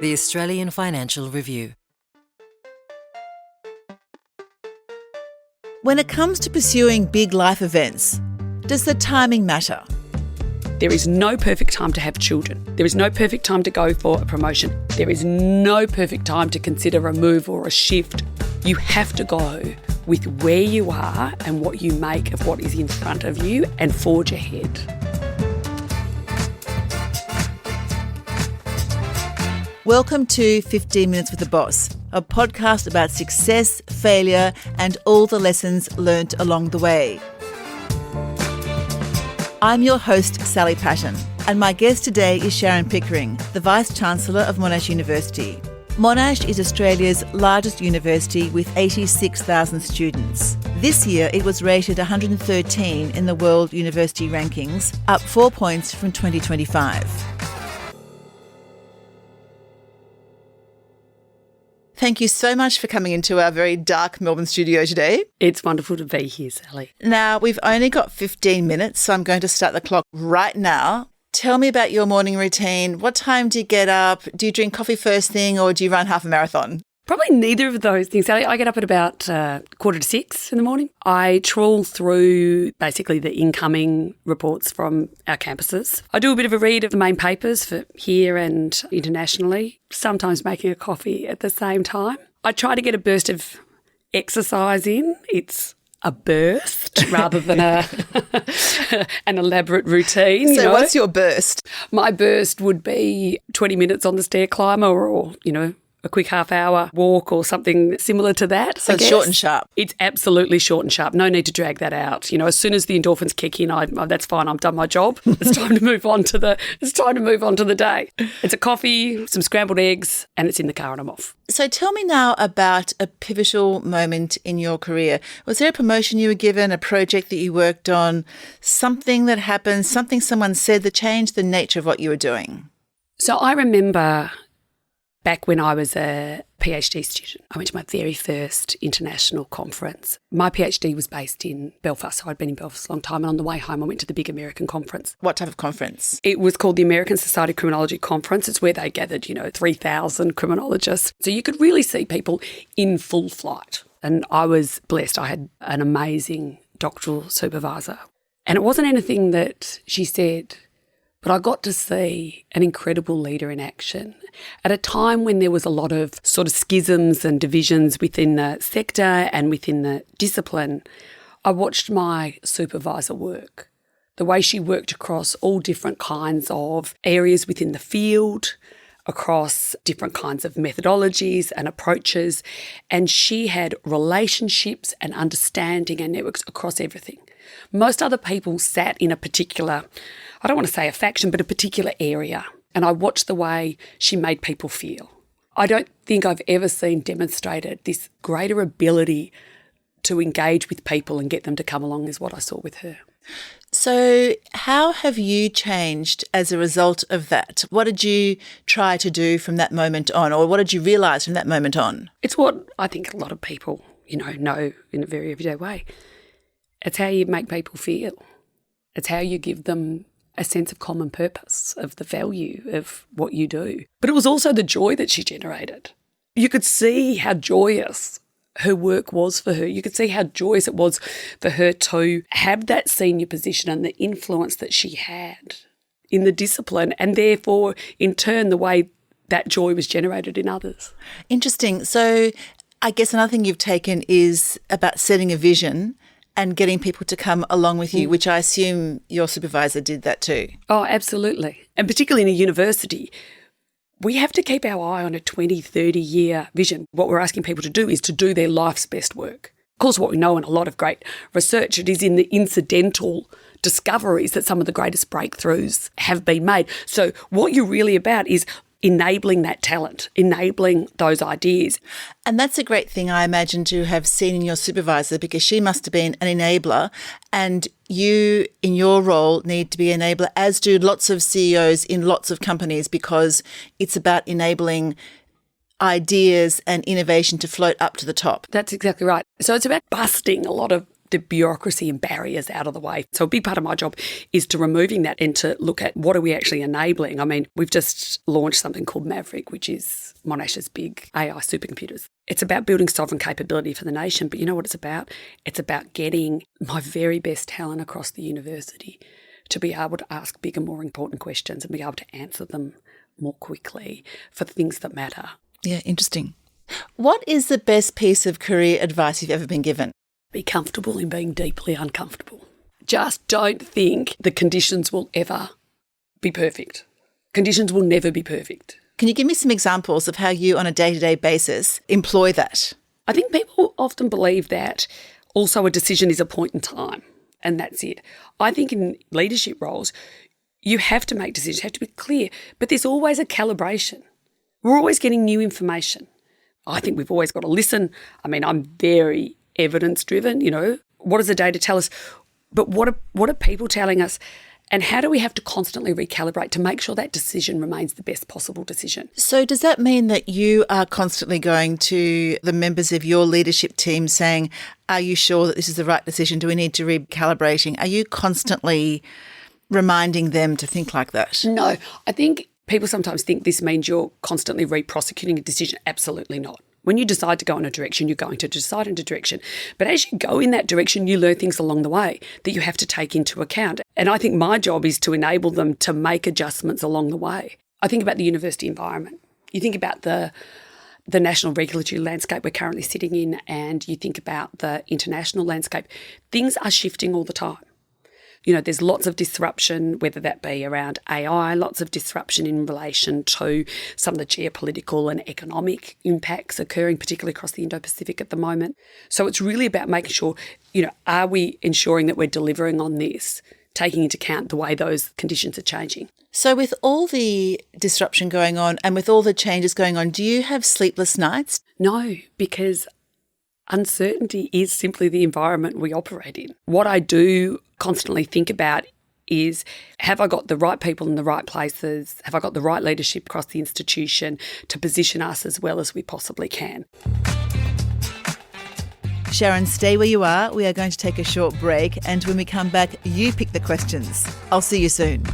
The Australian Financial Review. When it comes to pursuing big life events, does the timing matter? There is no perfect time to have children. There is no perfect time to go for a promotion. There is no perfect time to consider a move or a shift. You have to go with where you are and what you make of what is in front of you and forge ahead. Welcome to 15 Minutes with the Boss, a podcast about success, failure, and all the lessons learnt along the way. I'm your host, Sally Patton, and my guest today is Sharon Pickering, the Vice-Chancellor of Monash University. Monash is Australia's largest university with 86,000 students. This year it was rated 113 in the World University Rankings, up 4 points from 2025. Thank you so much for coming into our very dark Melbourne studio today. It's wonderful to be here, Sally. Now, we've only got 15 minutes, so I'm going to start the clock right now. Tell me about your morning routine. What time do you get up? Do you drink coffee first thing or do you run half a marathon? Probably neither of those things, Sally. I get up at about 5:45 in the morning. I trawl through basically the incoming reports from our campuses. I do a bit of a read of the main papers for here and internationally, sometimes making a coffee at the same time. I try to get a burst of exercise in. It's a burst rather than an elaborate routine. So what's your burst? My burst would be 20 minutes on the stair climber or a quick half-hour walk or something similar to that. So it's short and sharp. It's absolutely short and sharp. No need to drag that out. As soon as the endorphins kick in, that's fine. I've done my job. It's time to move on to the day. It's a coffee, some scrambled eggs, and it's in the car and I'm off. So tell me now about a pivotal moment in your career. Was there a promotion you were given, a project that you worked on, something that happened, something someone said that changed the nature of what you were doing? So I remember back when I was a PhD student, I went to my very first international conference. My PhD was based in Belfast, so I'd been in Belfast a long time, and on the way home I went to the big American conference. What type of conference? It was called the American Society of Criminology Conference. It's where they gathered, 3,000 criminologists. So you could really see people in full flight. And I was blessed. I had an amazing doctoral supervisor. And it wasn't anything that she said, but I got to see an incredible leader in action at a time when there was a lot of sort of schisms and divisions within the sector and within the discipline. I watched my supervisor work, the way she worked across all different kinds of areas within the field, across different kinds of methodologies and approaches, and she had relationships and understanding and networks across everything. Most other people sat in a particular, I don't want to say a faction, but a particular area. And I watched the way she made people feel. I don't think I've ever seen demonstrated this greater ability to engage with people and get them to come along as what I saw with her. So how have you changed as a result of that? What did you try to do from that moment on, or what did you realise from that moment on? It's what I think a lot of people, know in a very everyday way. It's how you make people feel. It's how you give them a sense of common purpose, of the value of what you do. But it was also the joy that she generated. You could see how joyous her work was for her. You could see how joyous it was for her to have that senior position and the influence that she had in the discipline, and therefore, in turn, the way that joy was generated in others. Interesting. So I guess another thing you've taken is about setting a vision and getting people to come along with you, which I assume your supervisor did that too. Oh, absolutely. And particularly in a university, we have to keep our eye on a 20, 30-year vision. What we're asking people to do is to do their life's best work. Of course, what we know in a lot of great research, it is in the incidental discoveries that some of the greatest breakthroughs have been made. So what you're really about is enabling that talent, enabling those ideas. And that's a great thing, I imagine, to have seen in your supervisor, because she must have been an enabler, and you, in your role, need to be an enabler, as do lots of CEOs in lots of companies, because it's about enabling ideas and innovation to float up to the top. That's exactly right. So it's about busting a lot of the bureaucracy and barriers out of the way. So a big part of my job is to removing that and to look at what are we actually enabling. I mean, we've just launched something called Maverick, which is Monash's big AI supercomputers. It's about building sovereign capability for the nation, but you know what it's about? It's about getting my very best talent across the university to be able to ask bigger, more important questions and be able to answer them more quickly for the things that matter. Yeah, interesting. What is the best piece of career advice you've ever been given? Be comfortable in being deeply uncomfortable. Just don't think the conditions will ever be perfect. Conditions will never be perfect. Can you give me some examples of how you, on a day-to-day basis, employ that? I think people often believe that also a decision is a point in time and that's it. I think in leadership roles, you have to make decisions, you have to be clear, but there's always a calibration. We're always getting new information. I think we've always got to listen. I mean, I'm very evidence-driven, What does the data tell us? But what are people telling us? And how do we have to constantly recalibrate to make sure that decision remains the best possible decision? So does that mean that you are constantly going to the members of your leadership team saying, are you sure that this is the right decision? Do we need to recalibrating? Are you constantly reminding them to think like that? No, I think people sometimes think this means you're constantly re-prosecuting a decision. Absolutely not. When you decide to go in a direction, you're going to decide in a direction. But as you go in that direction, you learn things along the way that you have to take into account. And I think my job is to enable them to make adjustments along the way. I think about the university environment. You think about the national regulatory landscape we're currently sitting in, and you think about the international landscape. Things are shifting all the time. There's lots of disruption, whether that be around AI, lots of disruption in relation to some of the geopolitical and economic impacts occurring, particularly across the Indo-Pacific at the moment. So it's really about making sure, are we ensuring that we're delivering on this, taking into account the way those conditions are changing? So with all the disruption going on and with all the changes going on, do you have sleepless nights? No, because uncertainty is simply the environment we operate in. What I do constantly think about is, have I got the right people in the right places? Have I got the right leadership across the institution to position us as well as we possibly can? Sharon, stay where you are. We are going to take a short break, and when we come back, you pick the questions. I'll see you soon.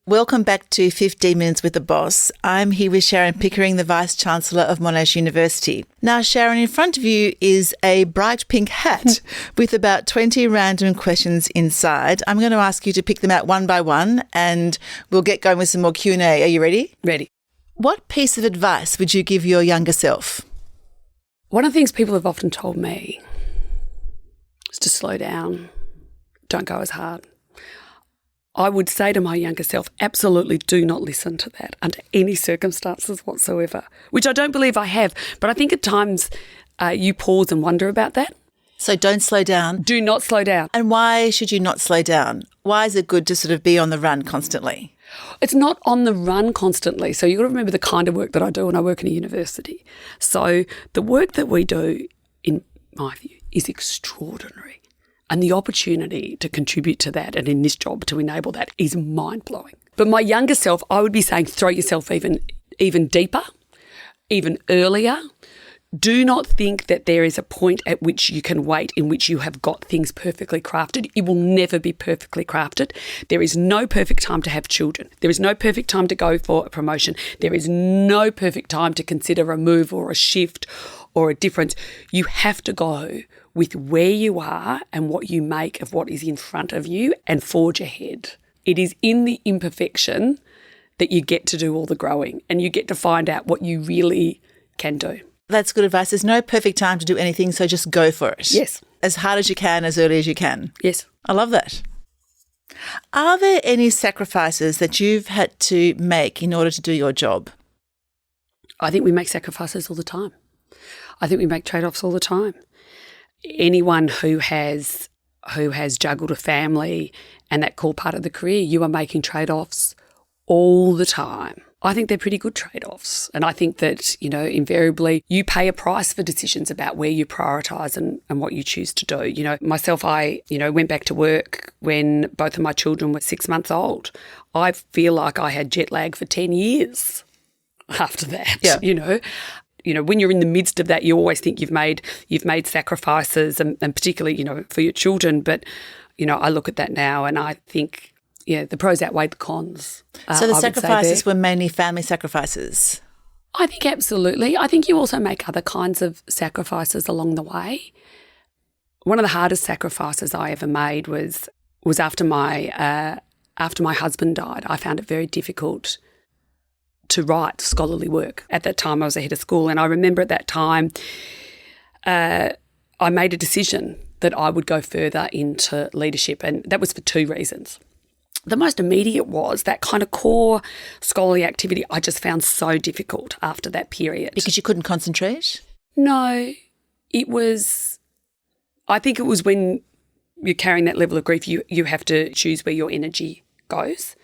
Welcome back to 15 Minutes with the Boss. I'm here with Sharon Pickering, the Vice-Chancellor of Monash University. Now, Sharon, in front of you is a bright pink hat with about 20 random questions inside. I'm going to ask you to pick them out one by one, and we'll get going with some more Q&A. Are you ready? Ready. What piece of advice would you give your younger self? One of the things people have often told me is to slow down, don't go as hard. I would say to my younger self, absolutely do not listen to that under any circumstances whatsoever, which I don't believe I have. But I think at times you pause and wonder about that. So don't slow down. Do not slow down. And why should you not slow down? Why is it good to sort of be on the run constantly? It's not on the run constantly. So you've got to remember the kind of work that I do when I work in a university. So the work that we do, in my view, is extraordinary. And the opportunity to contribute to that and in this job to enable that is mind-blowing. But my younger self, I would be saying throw yourself even deeper, even earlier. Do not think that there is a point at which you can wait in which you have got things perfectly crafted. It will never be perfectly crafted. There is no perfect time to have children. There is no perfect time to go for a promotion. There is no perfect time to consider a move or a shift or a difference. You have to go with where you are and what you make of what is in front of you and forge ahead. It is in the imperfection that you get to do all the growing and you get to find out what you really can do. That's good advice. There's no perfect time to do anything, so just go for it. Yes. As hard as you can, as early as you can. Yes. I love that. Are there any sacrifices that you've had to make in order to do your job? I think we make sacrifices all the time. I think we make trade-offs all the time. Anyone who has juggled a family and that core part of the career, you are making trade-offs all the time. I think they're pretty good trade-offs. And I think that, invariably you pay a price for decisions about where you prioritise and what you choose to do. Myself, I went back to work when both of my children were 6 months old. I feel like I had jet lag for 10 years after that, when you're in the midst of that, you always think you've made sacrifices and particularly, for your children. But, I look at that now and I think, the pros outweigh the cons. So the sacrifices were mainly family sacrifices? I think absolutely. I think you also make other kinds of sacrifices along the way. One of the hardest sacrifices I ever made was after my husband died. I found it very difficult to write scholarly work. At that time, I was ahead of school, and I remember at that time I made a decision that I would go further into leadership, and that was for two reasons. The most immediate was that kind of core scholarly activity I just found so difficult after that period. Because you couldn't concentrate? No, I think it was when you're carrying that level of grief, you have to choose where your energy goes.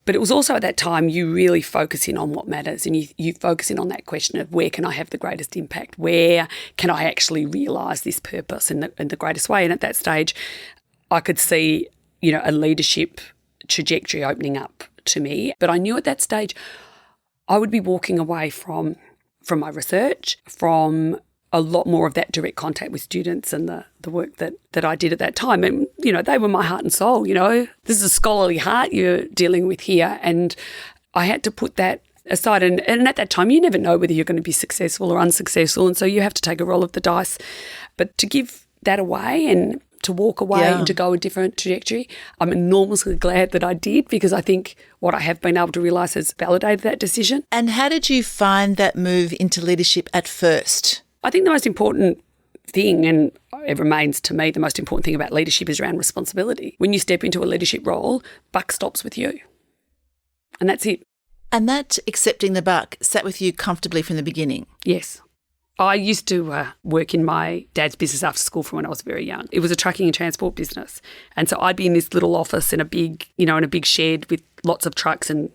But it was also at that time you really focus in on what matters, and you focus in on that question of where can I have the greatest impact? Where can I actually realise this purpose in the greatest way? And at that stage, I could see a leadership trajectory opening up to me. But I knew at that stage I would be walking away from my research, from a lot more of that direct contact with students and the work that I did at that time. And, they were my heart and soul, This is a scholarly heart you're dealing with here. And I had to put that aside. And at that time, you never know whether you're going to be successful or unsuccessful. And so you have to take a roll of the dice. But to give that away and to walk away and to go a different trajectory, I'm enormously glad that I did, because I think what I have been able to realise has validated that decision. And how did you find that move into leadership at first? I think the most important thing, and it remains to me the most important thing about leadership, is around responsibility. When you step into a leadership role, buck stops with you. And that's it. And that accepting the buck sat with you comfortably from the beginning? Yes. I used to work in my dad's business after school from when I was very young. It was a trucking and transport business. And so I'd be in this little office in a big shed with lots of trucks and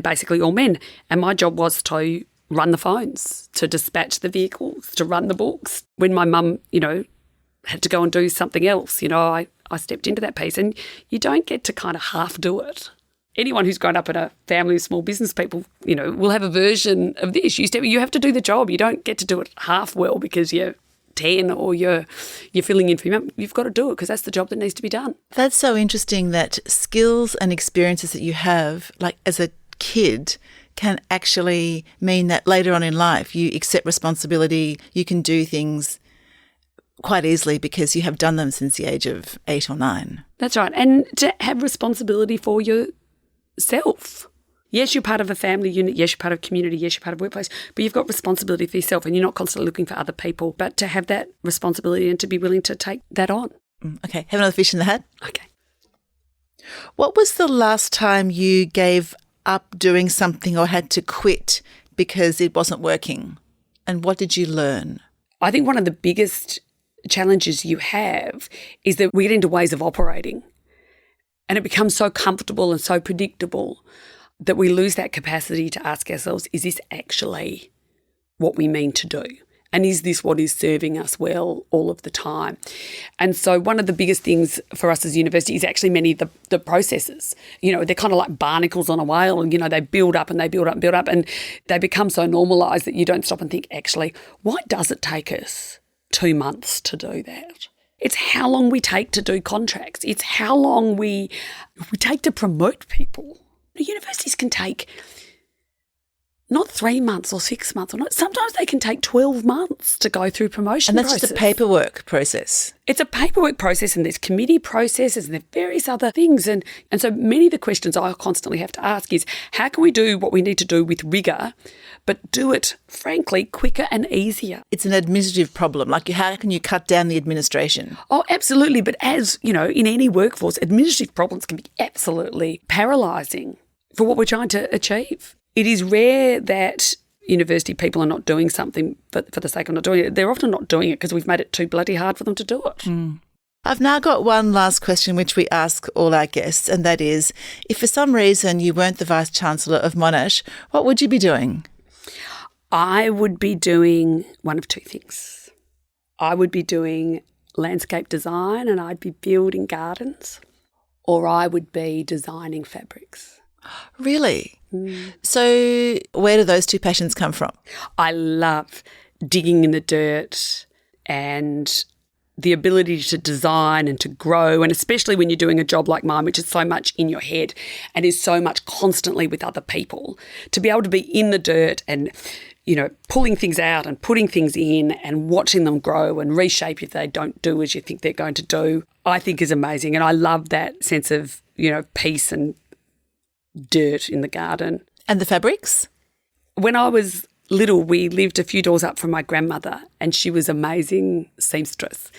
basically all men. And my job was to run the phones, to dispatch the vehicles, to run the books. When my mum, had to go and do something else, I stepped into that piece, and you don't get to kind of half do it. Anyone who's grown up in a family of small business people, will have a version of this. You have to do the job. You don't get to do it half well because you're 10 or you're filling in for your mum. You've got to do it because that's the job that needs to be done. That's so interesting that skills and experiences that you have, like as a kid, can actually mean that later on in life you accept responsibility, you can do things quite easily because you have done them since the age of 8 or 9. That's right. And to have responsibility for yourself. Yes, you're part of a family unit. Yes, you're part of a community. Yes, you're part of a workplace. But you've got responsibility for yourself, and you're not constantly looking for other people. But to have that responsibility and to be willing to take that on. Okay. Have another fish in the hat? Okay. What was the last time you gave up doing something or had to quit because it wasn't working? And what did you learn? I think one of the biggest challenges you have is that we get into ways of operating, and it becomes so comfortable and so predictable that we lose that capacity to ask ourselves, is this actually what we mean to do? And is this what is serving us well all of the time? And so one of the biggest things for us as a university is actually many of the processes. They're kind of like barnacles on a whale, and, they build up and they build up and build up, and they become so normalised that you don't stop and think, actually, why does it take us 2 months to do that? It's how long we take to do contracts. It's how long we take to promote people. Universities can take not 3 months or 6 months, or not. Sometimes they can take 12 months to go through promotion process. And that's just a paperwork process. It's a paperwork process, and there's committee processes, and there's various other things. And so many of the questions I constantly have to ask is, how can we do what we need to do with rigour, but do it, frankly, quicker and easier? It's an administrative problem. Like, how can you cut down the administration? Oh, absolutely. But as, in any workforce, administrative problems can be absolutely paralysing for what we're trying to achieve. It is rare that university people are not doing something for the sake of not doing it. They're often not doing it because we've made it too bloody hard for them to do it. I've now got one last question which we ask all our guests, and that is, if for some reason you weren't the Vice-Chancellor of Monash, what would you be doing? I would be doing one of two things. I would be doing landscape design and I'd be building gardens, or I would be designing fabrics. Really? So where do those two passions come from? I love digging in the dirt and the ability to design and to grow, and especially when you're doing a job like mine, which is so much in your head and is so much constantly with other people, to be able to be in the dirt and, you know, pulling things out and putting things in and watching them grow and reshape if they don't do as you think they're going to do, I think is amazing. And I love that sense of, you know, peace and dirt in the garden. And the fabrics? When I was little, we lived a few doors up from my grandmother, and she was an amazing seamstress.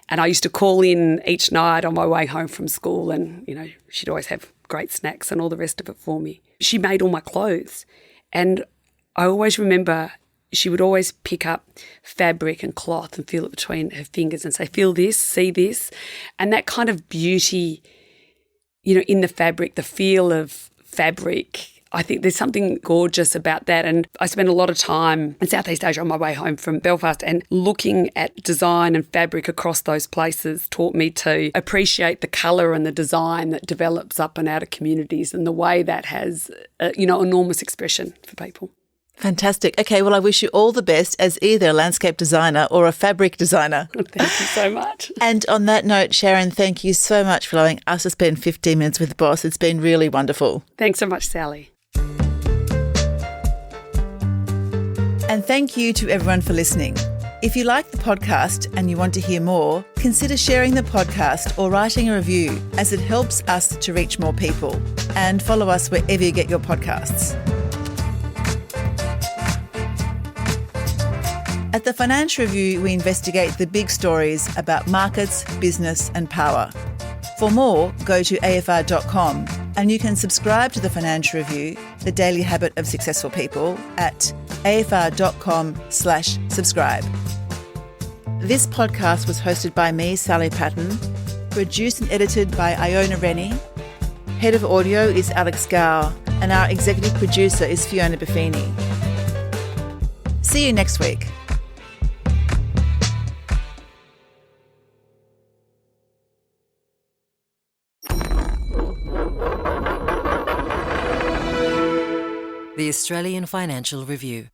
And I used to call in each night on my way home from school, and, you know, she'd always have great snacks and all the rest of it for me. She made all my clothes. And I always remember she would always pick up fabric and cloth and feel it between her fingers and say, feel this, see this. And that kind of beauty, you know, in the fabric, the feel of fabric, I think there's something gorgeous about that. And I spent a lot of time in Southeast Asia on my way home from Belfast, and looking at design and fabric across those places taught me to appreciate the colour and the design that develops up and out of communities, and the way that has, you know, enormous expression for people. Fantastic. Okay, well, I wish you all the best as either a landscape designer or a fabric designer. Thank you so much. And on that note, Sharon, thank you so much for allowing us to spend 15 minutes with the boss. It's been really wonderful. Thanks so much, Sally. And thank you to everyone for listening. If you like the podcast and you want to hear more, consider sharing the podcast or writing a review, as it helps us to reach more people. And follow us wherever you get your podcasts. At the Financial Review, we investigate the big stories about markets, business and power. For more, go to afr.com, and you can subscribe to the Financial Review, the daily habit of successful people, at afr.com/subscribe. This podcast was hosted by me, Sally Patton, produced and edited by Iona Rennie. Head of audio is Alex Gow, and our executive producer is Fiona Buffini. See you next week. The Australian Financial Review.